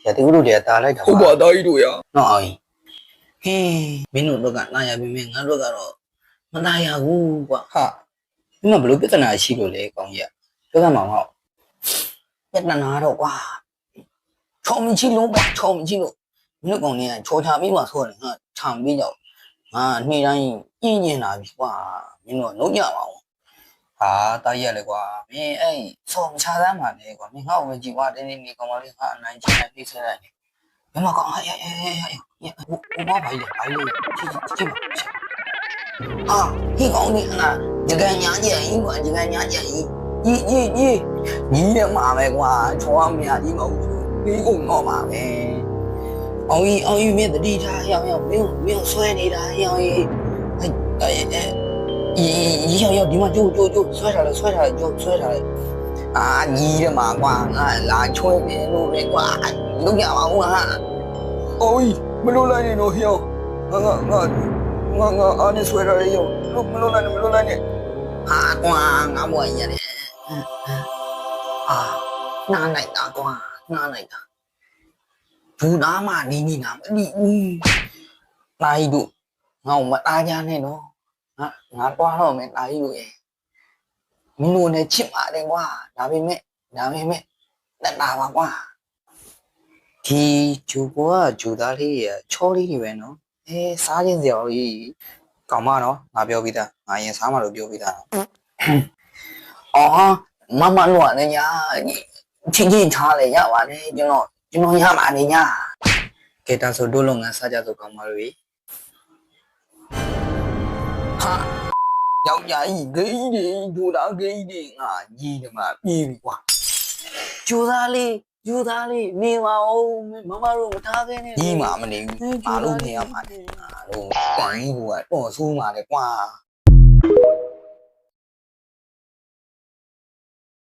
ရတူတို့တွေကတားလိုက်တာ ဟုတ်ပါသားကြီးတို့ရ နော်အောင်ဟင်းမင်းတို့တော့ကနားရပြီမင်းငါတို့ကတော့မနာရဘူးကွာ ဟာ မင်းကဘလို့ပြဿနာရှိလို့လေကောင်းကြီးပြောစမ်းမအောင် ပြဿနာတော့ကွာချောင်းမချီလုံးကွာချောင်းမချီလို့မင်းကောင်နေချောချပြီးမှဆိုတယ်ငါခြံပြီးတော့ငါနေ့တိုင်းပြင်းကျင်လာပြီကွာမင်းတို့လုံးကြပါအောင်ဟာတားရက်လေကွာမင်းအဲ့ဆောင်းချသားမှလေကွာမင်းငါ့ကိုကြည့်ကွာတင်းတင်းနေကောင်မလေးငါအနိုင်ချင်းနဲ့ပြည့်စက်လိုက်တယ်မင်းမကောင်ဟဲ့ဟိုဘာဘာလဲဘာလဲကြည့်ပါအာဒီကောင်နေငါကြကန်ညာကြရင်ကွာကြကန်ညာကြရင်ညီရမှာပဲကွာချောမရကြီးမဟုတ်ဘူးပြီးကုန်တော့မှာပဲအောင်ကြီးမင်းတတိထားရောက်မင်းဆွဲနေတာရောက်ကြီးရောက်ဒီမှာကြိုးဆွဲထားလဲဆွဲထားလဲအာညီရမှာကွာငါလာချွဲနေလို့ပဲကွာလုံးရပါဘူးဟာ အိုးမလို့လိုက်နေတော့ဟျောငါအားနေဆွဲရတယ်ရောမလို့လိုက်နဲ့ ဟာကွာငါဘွားရတယ်အာနားလိုက်တာကွာနားလိုက်တာဘူးနာမနီးနာမလီလိုက်တို့ငါ့မအားကြနဲ့နော်ငါတွားတော့မယ်လိုက်တို့ရဲ့မင်းတို့နဲ့ချစ်ပါတယ်ကွာဒါပေမဲ့တက်တာပါကွာဒီဂျူဘောကဂျူသားလေးရချောလေးတွေပဲနော်စားခြင်းစရာကြီးကောင်းမနော်ငါပြောပြီးသားငါရင်စားမှလို့ပြောပြီးသားအော်မလွတ်နဲ့ညာချင်းထားလေရပါနဲ့ကျွန်တော်ရပါနေညာကဲဒါဆိုတို့လုပ်ငန်းစားကြဆိုကောင်းပါလို့ဟာယောက်ျားကြီးဂိမ်းတွေဒူတာဂိမ်းတွေငါကြီးတယ်မှာပြေးပြီကွာဂျူသားလေးနေပါဦးမမတို့မထားသေးနဲ့ကြီးမှာမနေဘူးငါတို့နေရမှာငါတို့တန်ကြီးကတော့ဆိုးမှာလေကွာ